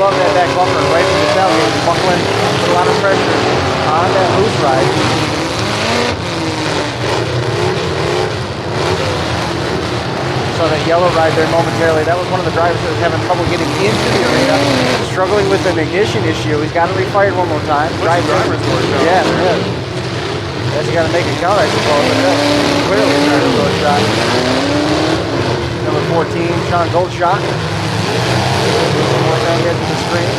love that back bumper right from the tailgate, buckling, put a lot of pressure on that loose ride. Saw that yellow ride there momentarily. That was one of the drivers that was having trouble getting into the arena, struggling with an ignition issue. He's got to refired one more time. Driver's door shot. Yeah, there is. Guess you got to make a count, I suppose. Clearly a driver's door shot. Number 14, Sean Goldshot. One more time here to the screen.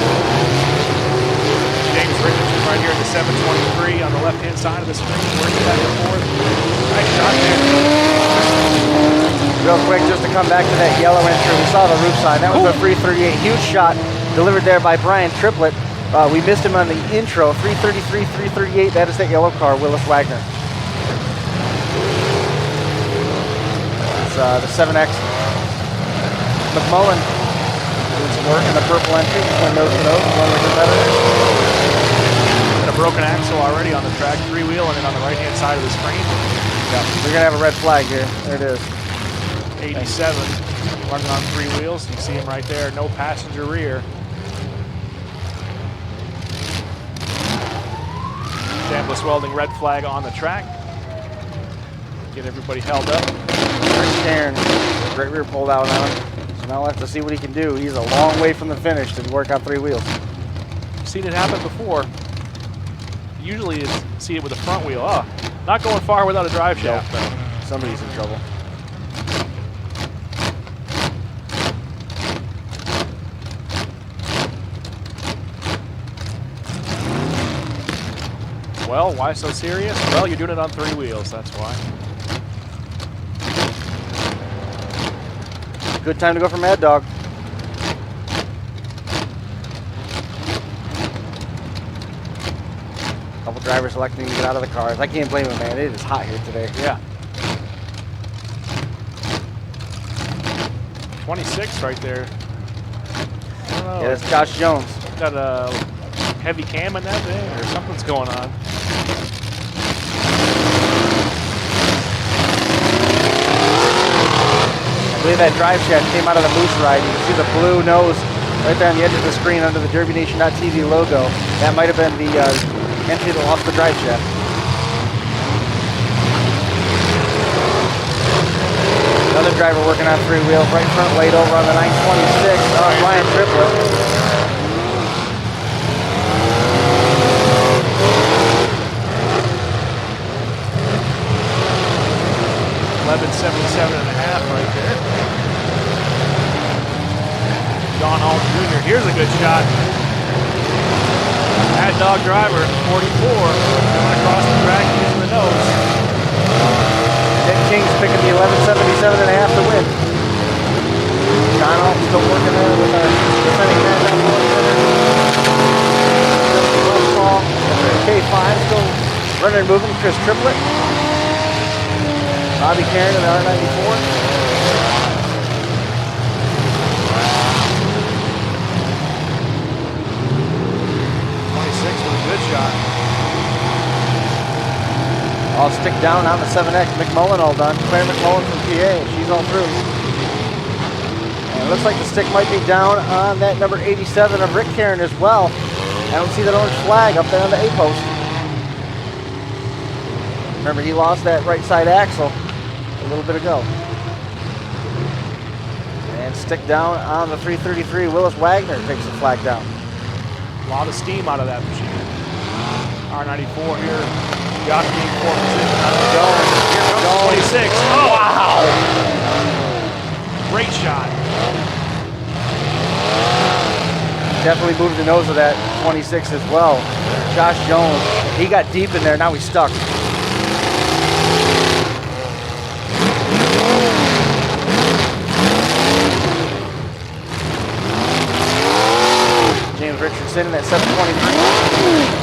James Richardson right here at the 723 on the left-hand side of the screen, working back and forth. Nice shot there. Real quick, just to come back to that yellow entry, we saw the roof side. That was a 338. Huge shot delivered there by Brian Triplett. We missed him on the intro. 333, 338. That is that yellow car, Willis Wagner. It's the 7X. McMullen doing some work in the purple entry. One nose to nose, one of the competitors. Got a broken axle already on the track, three-wheel, and then on the right-hand side of the screen. Yeah, we're going to have a red flag here. There it is. 87, running on three wheels. You see him right there, no passenger rear. Chambliss Welding red flag on the track. Get everybody held up. Rick Cairn, great rear pulled out on him. So now we'll have to see what he can do. He's a long way from the finish to work on three wheels. Seen it happen before. Usually you see it with a front wheel. Oh, not going far without a drive shaft. Nope. Somebody's in trouble. Well, why so serious? Well, you're doing it on three wheels, that's why. Good time to go for Mad Dog. Couple drivers electing to get out of the cars. I can't blame them, man. It is hot here today. Yeah. 26 right there. I don't know. Yeah, that's Josh Jones. Got a heavy cam in that thing, or something's going on. I believe that drive shaft came out of the Moose ride. You can see the blue nose right there on the edge of the screen under the DerbyNation.tv logo. That might have been the entry that lost the drive shaft. Another driver working on three wheels, right front laid over on the 926. Brian Triplett. 1177 and a half right there. Don Hall Jr. Here's a good shot. Mad Dog driver, 44, going across the track using the nose. Nick King's picking the 1177 and a half to win. Don Hall still working there with our defending Mad Dog winner. K5 still running and moving. Chris Triplett. Bobby Cairn in the R94. 26 with a good shot. All stick down on the 7X. McMullen all done. Claire McMullen from PA. She's all through. And it looks like the stick might be down on that number 87 of Rick Cairn as well. I don't see that orange flag up there on the A post. Remember, he lost that right side axle a little bit ago. And stick down on the 333. Willis Wagner takes the flag down. A lot of steam out of that machine. R94 here. Josh being 4th position on the Jones. Here comes 26. Oh, wow! Great shot. Definitely moved the nose of that 26 as well. Josh Jones, he got deep in there. Now he's stuck. James Richardson in that 723.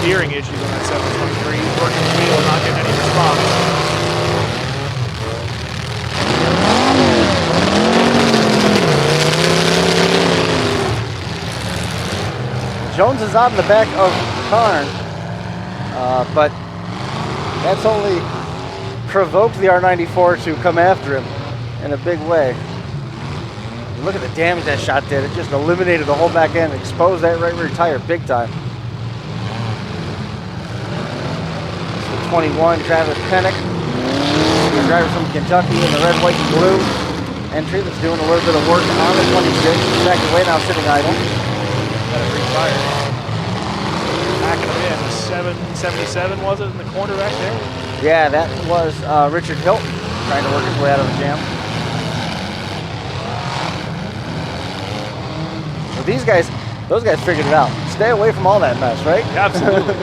Steering issues on that 723. He's working the wheel, not getting any response. Jones is out in the back of Karn, but that's only provoked the R94 to come after him in a big way. Look at the damage that shot did. It just eliminated the whole back end, exposed that right rear tire big time. So 21, Travis Pennick, the driver from Kentucky in the red, white, and blue entry that's doing a little bit of work on the 26. Second way now sitting idle. Got it refired. Backing him in. 777 was it in the corner back there? Yeah, that was Richard Hilton trying to work his way out of a jam. So these guys, those guys figured it out. Stay away from all that mess, right? Yeah, absolutely.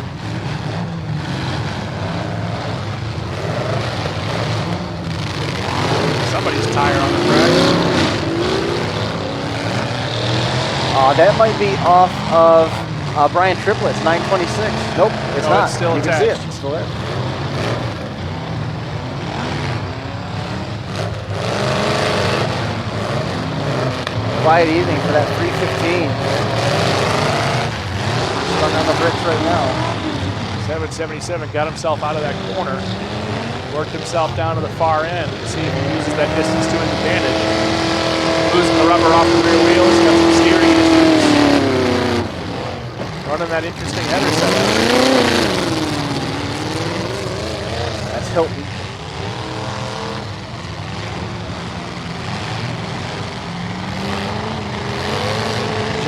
Somebody's tire on the track. That might be off of Brian Triplett's 926. Nope, it's No, not. it's still you can see it. attached. It's still there. Quiet evening for that 315. Stuck on the bricks right now. 777 got himself out of that corner. Worked himself down to the far end to see if he uses that distance to his advantage. Losing the rubber off the rear wheels, got some steering issues. Running that interesting header setup. That's Hilton.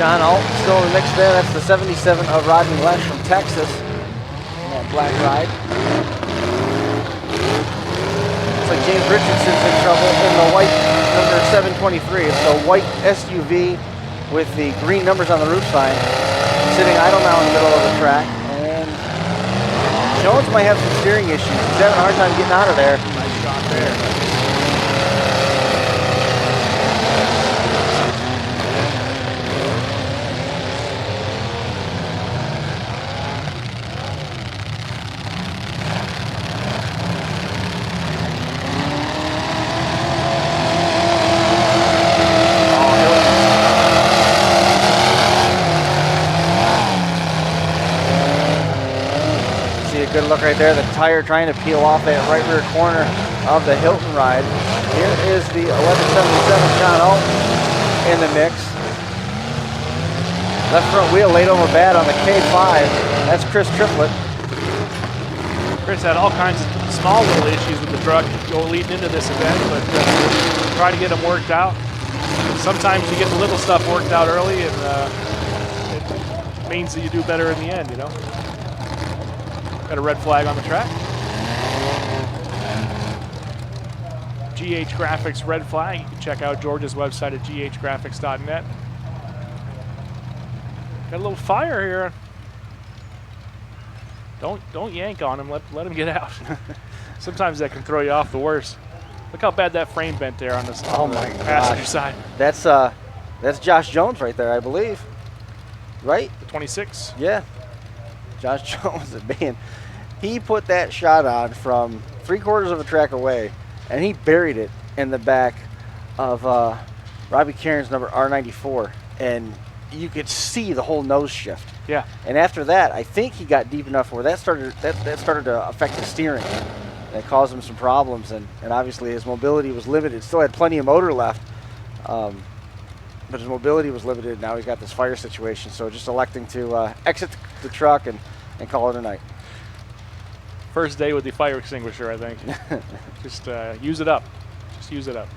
John Alt still in the mix there. That's the 77 of Rodney Lesh from Texas. In that black ride. Looks like James Richardson's in trouble in the white number 723. It's the white SUV with the green numbers on the roof sign. Sitting idle now in the middle of the track. And Jones might have some steering issues. He's having a hard time getting out of there. Nice shot there. Good look right there, the tire trying to peel off that right rear corner of the Hilton ride. Here is the 1177 John Alt in the mix. Left front wheel laid over bad on the K5. That's Chris Triplett. Chris had all kinds of small little issues with the truck leading into this event, but try to get them worked out. Sometimes you get the little stuff worked out early, and it means that you do better in the end, you know. Got a red flag on the track. GH Graphics red flag. You can check out George's website at ghgraphics.net. Got a little fire here. Don't yank on him. Let him get out. Sometimes that can throw you off the worst. Look how bad that frame bent there on this passenger side. That's Josh Jones right there, I believe. Right? The 26. Yeah. Josh Jones, man, he put that shot on from 3/4 of a track away, and he buried it in the back of Robbie Cairns' number R94, and you could see the whole nose shift. Yeah. And after that, I think he got deep enough where that started to affect his steering. That caused him some problems, and obviously his mobility was limited. Still had plenty of motor left, but his mobility was limited. Now he's got this fire situation, so just electing to exit the truck and call it a night. First day with the fire extinguisher, I think. Just use it up. Just use it up.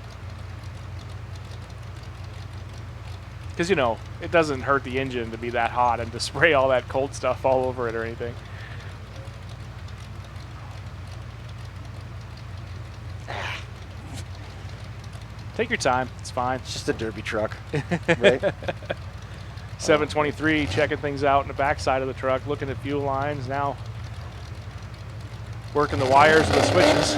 Because, you know, it doesn't hurt the engine to be that hot and to spray all that cold stuff all over it or anything. Take your time. It's fine. It's just a derby truck, right? 723 checking things out in the backside of the truck, looking at fuel lines now, working the wires and the switches.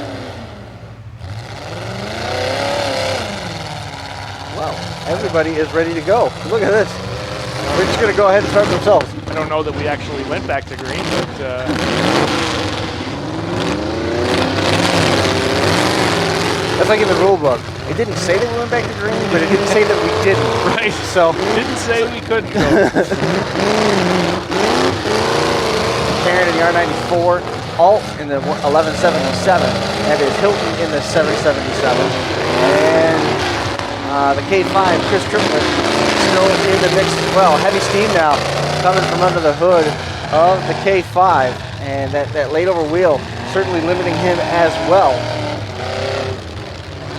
Wow, everybody is ready to go. Look at this. They're just going to go ahead and start themselves. I don't know that we actually went back to green, but that's like in the rule book. It didn't say that we went back to green, but it didn't say that we didn't. Right. So didn't say we couldn't go. Karen in the R94, Alt in the 1177, and is Hilton in the 777. And The K5, Chris Triplett, still in the mix as well. Heavy steam now coming from under the hood of the K5, and that laid over wheel certainly limiting him as well.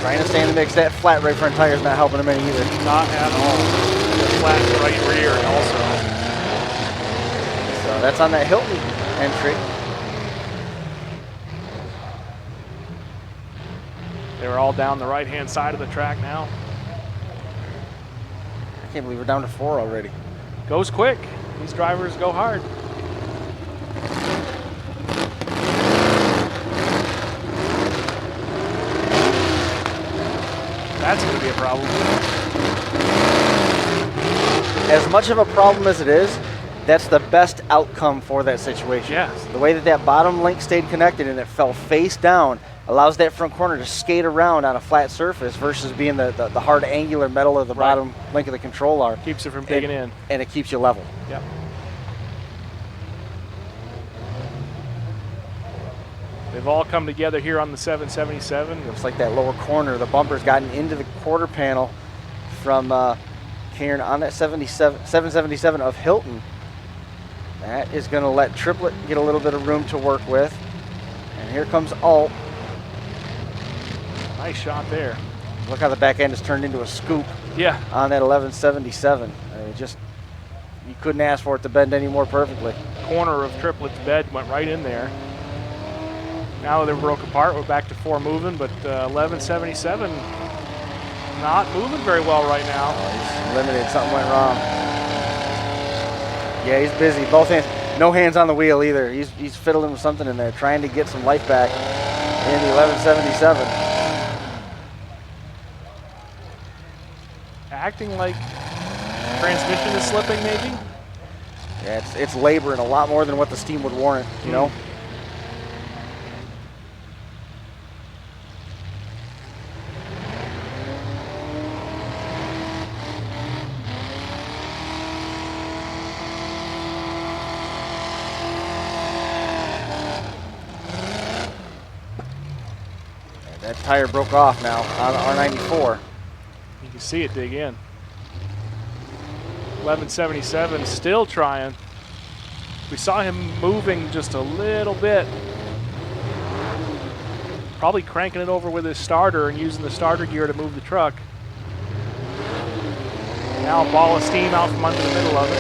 Trying to stay in the mix. That flat right front tire is not helping him any either. Not at all. The flat right rear also. So that's on that Hilton entry. They were all down the right-hand side of the track now. I can't believe we're down to 4 already. Goes quick. These drivers go hard. That's going to be a problem. As much of a problem as it is, that's the best outcome for that situation. Yes. The way that bottom link stayed connected and it fell face down allows that front corner to skate around on a flat surface versus being the hard angular metal of the bottom link of the control arm. Keeps it from digging in. And it keeps you level. Yep. They've all come together here on the 777. Looks like that lower corner, the bumper's gotten into the quarter panel from Cairn on that 777 of Hilton. That is going to let Triplett get a little bit of room to work with. And here comes Alt. Nice shot there. Look how the back end has turned into a scoop Yeah. on that 1177. You couldn't ask for it to bend any more perfectly. Corner of Triplett's bed went right in there. Now they're broke apart. We're back to 4 moving, but 1177 not moving very well right now. Oh, he's limited. Something went wrong. Yeah, he's busy. Both hands. No hands on the wheel either. He's fiddling with something in there, trying to get some life back in the 1177. Acting like transmission is slipping, maybe? Yeah, it's laboring a lot more than what the steam would warrant, you know? That tire broke off now on the R94. You can see it dig in. 1177 still trying. We saw him moving just a little bit. Probably cranking it over with his starter and using the starter gear to move the truck. Now a ball of steam out from under the middle of it.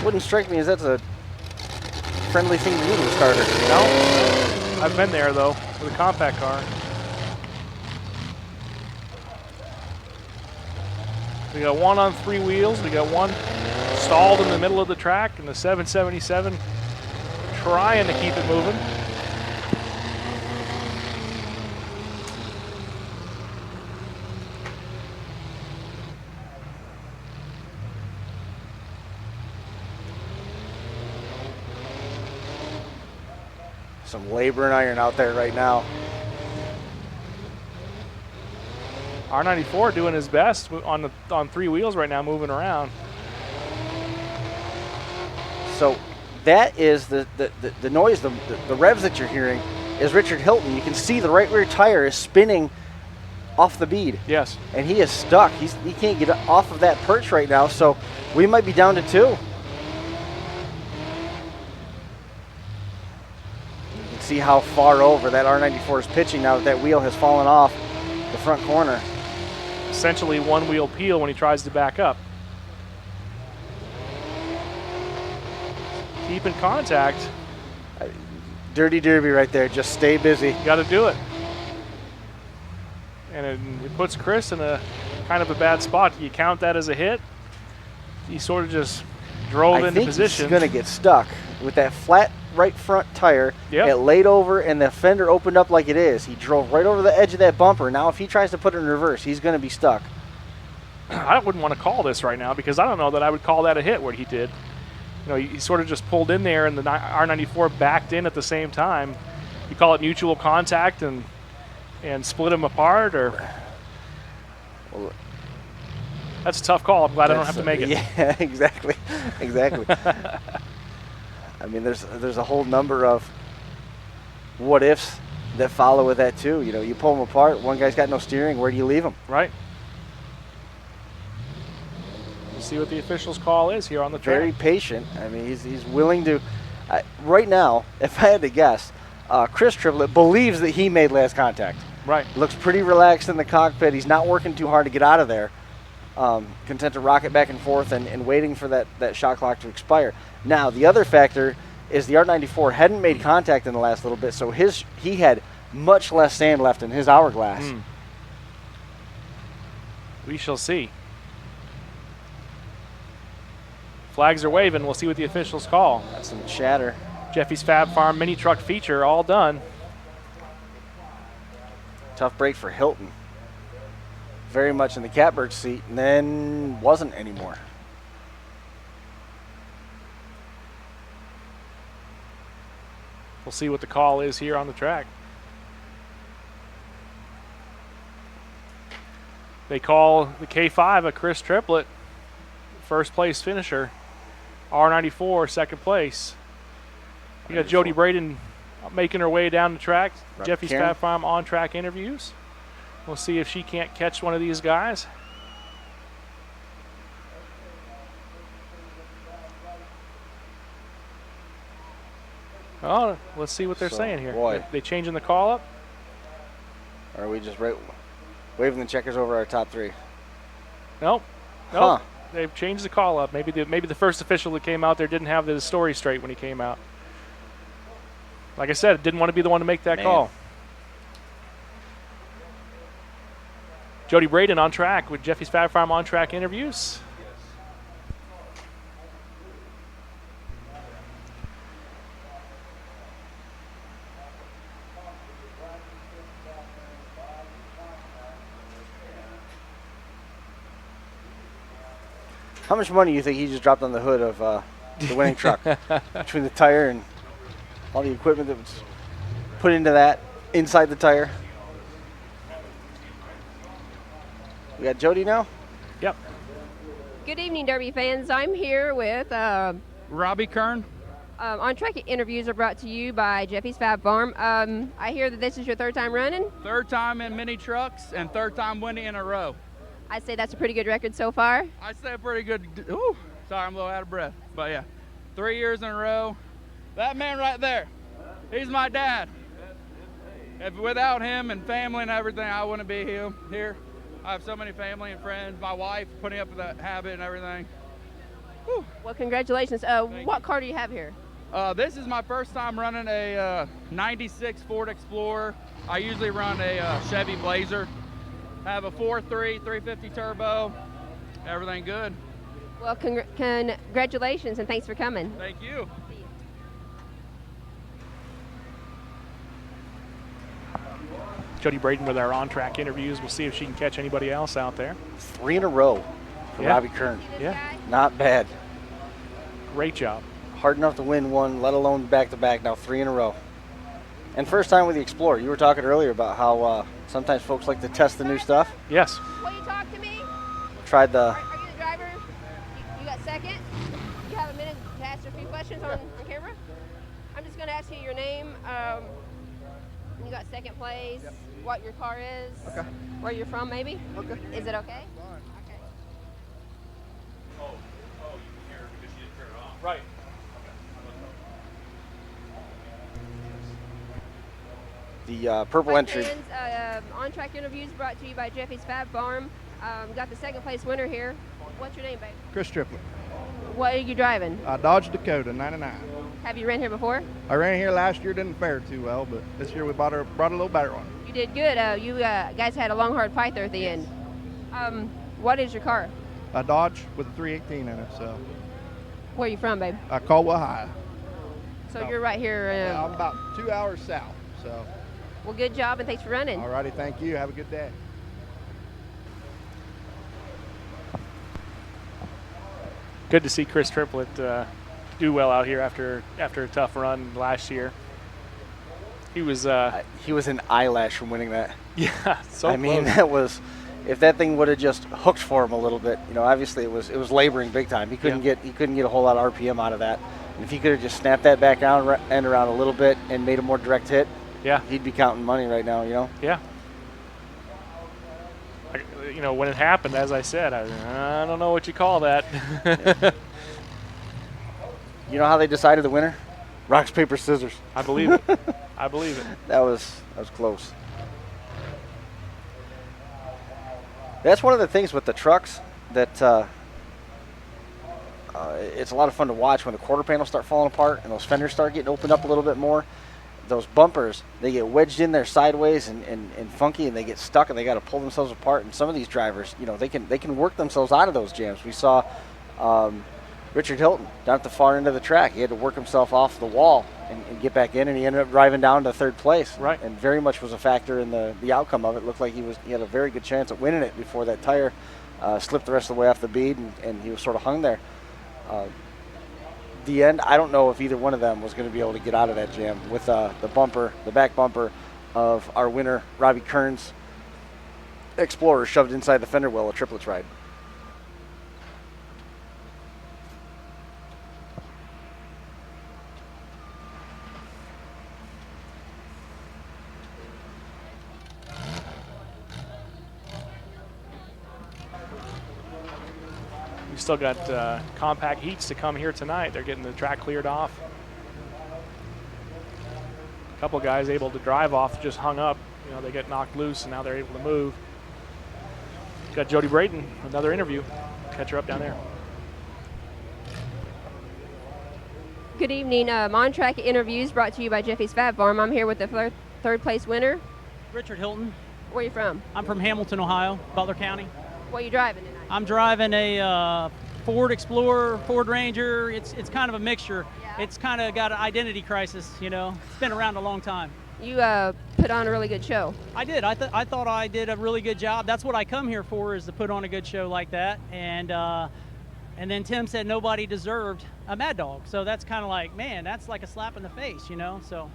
Wouldn't strike me as that's a friendly thing to do to a starter. No, I've been there though with a compact car. We got one on 3 wheels. We got one stalled in the middle of the track, and the 777 trying to keep it moving. Some labor and iron out there right now. R94 doing his best on 3 wheels right now, moving around. So that is the noise, the revs that you're hearing is Richard Hilton. You can see the right rear tire is spinning off the bead. Yes. And he is stuck. He can't get off of that perch right now, so we might be down to 2. You can see how far over that R94 is pitching now that wheel has fallen off the front corner. Essentially 1 wheel peel when he tries to back up. Keep in contact. Dirty derby right there. Just stay busy. You got to do it. And it puts Chris in a kind of a bad spot. Do you count that as a hit? He sort of just drove into position. He's going to get stuck with that flat right front tire. Yep. It laid over and the fender opened up like it is. He drove right over the edge of that bumper. Now if he tries to put it in reverse, he's going to be stuck. I wouldn't want to call this right now because I don't know that I would call that a hit what he did. You know, he sort of just pulled in there and the R94 backed in at the same time. You call it mutual contact and split them apart, or Well, that's a tough call. I'm glad I don't have to make it. Yeah, exactly. Exactly. I mean, there's a whole number of what ifs that follow with that too. You know, you pull them apart. One guy's got no steering. Where do you leave them? Right. We'll see what the official's call is here on the track. Very patient. I mean, he's willing to. Right now, if I had to guess, Chris Triplett believes that he made last contact. Right. Looks pretty relaxed in the cockpit. He's not working too hard to get out of there. Content to rock it back and forth and waiting for that shot clock to expire. Now, the other factor is the R94 hadn't made contact in the last little bit, so he had much less sand left in his hourglass. We shall see. Flags are waving. We'll see what the officials call. That's some chatter. Jeffy's Fab Farm mini truck feature all done. Tough break for Hilton. Very much in the catbird seat, and then wasn't anymore. We'll see what the call is here on the track. They call the K5 a Chris Triplett, first place finisher. R94, second place. You got Jody Braden making her way down the track. Jeffy's Fab Farm on-track interviews. We'll see if she can't catch one of these guys. Oh, let's see what they're saying here. Boy. They changing the call up? Or are we just waving the checkers over our top three? Nope. Huh. They've changed the call up. Maybe the first official that came out there didn't have the story straight when he came out. Like I said, didn't want to be the one to make that call. Jody Braden on track with Jeffy's Fab Farm on-track interviews. How much money do you think he just dropped on the hood of the winning truck? Between the tire and all the equipment that was put into that inside the tire. We got Jody now? Yep. Good evening, Derby fans. I'm here with Robbie Kern. on-track interviews are brought to you by Jeffy's Fab Farm. I hear that this is your third time running. Third time in mini trucks and third time winning in a row. I'd say that's a pretty good record so far. I'd say pretty good. Ooh, sorry, I'm a little out of breath. But yeah, 3 years in a row. That man right there, he's my dad. If without him and family and everything, I wouldn't be here. I have so many family and friends. My wife putting up with that habit and everything. Whew. Well, congratulations. What car do you have here? This is my first time running a 96 Ford Explorer. I usually run a Chevy Blazer. Have a 4.3 350 turbo. Everything good. Well, congratulations and thanks for coming. Thank you. Jody Braden with our on-track interviews. We'll see if she can catch anybody else out there. 3 in a row for Robbie Kern. Yeah. Not bad. Great job. Hard enough to win one, let alone back-to-back, now 3 in a row. And first time with the Explorer. You were talking earlier about how sometimes folks like to test the new stuff. Yes. Will you talk to me? Tried the... Are you the driver? You got second? You have a minute to ask a few questions on camera? I'm just going to ask you your name. You got second place, what your car is, where you're from maybe? Okay. Is it okay? Okay. Oh, you can hear it because you didn't turn it off. Right. The purple entry. On-track interviews brought to you by Jeffy's Fab Farm. Got the second place winner here. What's your name, babe? Chris Triplett. What are you driving? Dodge Dakota 99. Have you ran here before? I ran here last year, didn't fare too well, but this year we brought a little better one. You did good. You guys had a long, hard fight there at the end. What is your car? A Dodge with a 318 in it, so. Where are you from, babe? Caldwell High. So you're right here. I'm about 2 hours south, so. Well, good job and thanks for running. All righty, thank you. Have a good day. Good to see Chris Triplett do well out here after a tough run last year. He was an eyelash from winning that. Yeah, so I mean, that was, if that thing would have just hooked for him a little bit, you know, obviously it was laboring big time. He couldn't get a whole lot of RPM out of that. And if he could have just snapped that back end around a little bit and made a more direct hit, Yeah. He'd be counting money right now, you know? Yeah. When it happened, as I said, I don't know what you call that. You know how they decided the winner? Rocks, paper, scissors. I believe it. I believe it. That was close. That's one of the things with the trucks that it's a lot of fun to watch when the quarter panels start falling apart and those fenders start getting opened up a little bit more. Those bumpers, they get wedged in there sideways and funky, and they get stuck, and they got to pull themselves apart. And some of these drivers, they can work themselves out of those jams. We saw Richard Hilton down at the far end of the track. He had to work himself off the wall and get back in, and he ended up driving down to third place. Right. And very much was a factor in the outcome of it. Looked like he had a very good chance at winning it before that tire slipped the rest of the way off the bead, and he was sort of hung there. The end, I don't know if either one of them was going to be able to get out of that jam with the back bumper of our winner, Robbie Kearns' Explorer, shoved inside the fender well, a triplets ride. We still got compact heats to come here tonight. They're getting the track cleared off. A couple guys able to drive off, just hung up. They get knocked loose, and now they're able to move. Got Jody Brayton, another interview. Catch her up down there. Good evening. Montrack Interviews brought to you by Jeffy's Fab Farm. I'm here with the third place winner. Richard Hilton. Where are you from? I'm from Hamilton, Ohio, Butler County. What are you driving tonight? I'm driving a Ford Explorer, Ford Ranger. It's kind of a mixture. Yeah. It's kind of got an identity crisis, It's been around a long time. You put on a really good show. I did. I thought I did a really good job. That's what I come here for, is to put on a good show like that. And then Tim said nobody deserved a Mad Dog. So that's kind of like, man, that's like a slap in the face, So.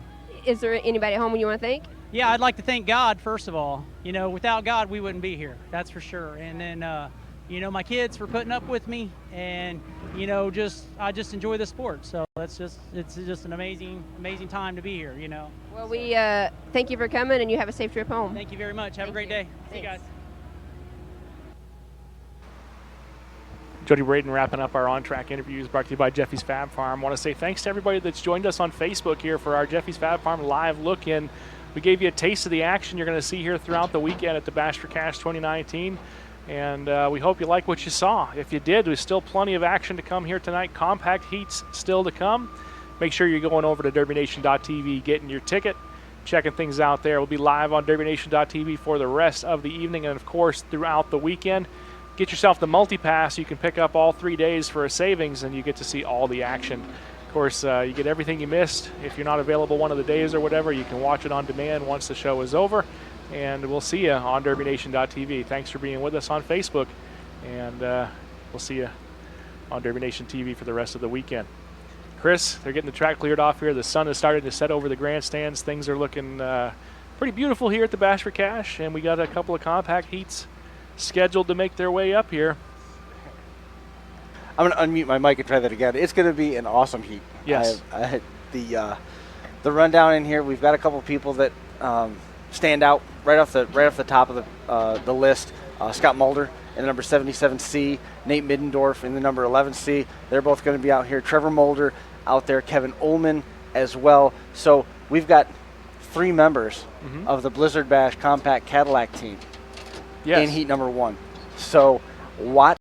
Is there anybody at home you want to thank? Yeah, I'd like to thank God, first of all. Without God, we wouldn't be here. That's for sure. And then, my kids for putting up with me, and, I just enjoy the sport. So it's just an amazing time to be here, Well, we thank you for coming, and you have a safe trip home. Thank you very much. Have a great day. See you guys. Jody Brayton wrapping up our on-track interviews brought to you by Jeffy's Fab Farm. I want to say thanks to everybody that's joined us on Facebook here for our Jeffy's Fab Farm live look-in. We gave you a taste of the action you're going to see here throughout the weekend at the Bash for Cash 2019. And we hope you like what you saw. If you did, there's still plenty of action to come here tonight. Compact heats still to come. Make sure you're going over to DerbyNation.tv, getting your ticket, checking things out there. We'll be live on DerbyNation.tv for the rest of the evening and, of course, throughout the weekend. Get yourself the multi-pass. You can pick up all 3 days for a savings, and you get to see all the action. Of course, you get everything you missed. If you're not available one of the days or whatever, you can watch it on demand once the show is over. And we'll see you on DerbyNation.tv. Thanks for being with us on Facebook. And we'll see you on Derby Nation TV for the rest of the weekend. Chris, they're getting the track cleared off here. The sun is starting to set over the grandstands. Things are looking pretty beautiful here at the Bash for Cash. And we got a couple of compact heats scheduled to make their way up here. I'm going to unmute my mic and try that again. It's going to be an awesome heat. Yes. The rundown in here, we've got a couple people that stand out right off the top of the list. Scott Mulder in the number 77C, Nate Middendorf in the number 11C. They're both going to be out here. Trevor Mulder out there, Kevin Ullman as well. So we've got 3 members of the Blizzard Bash Compact Cadillac team in heat number 1. So watch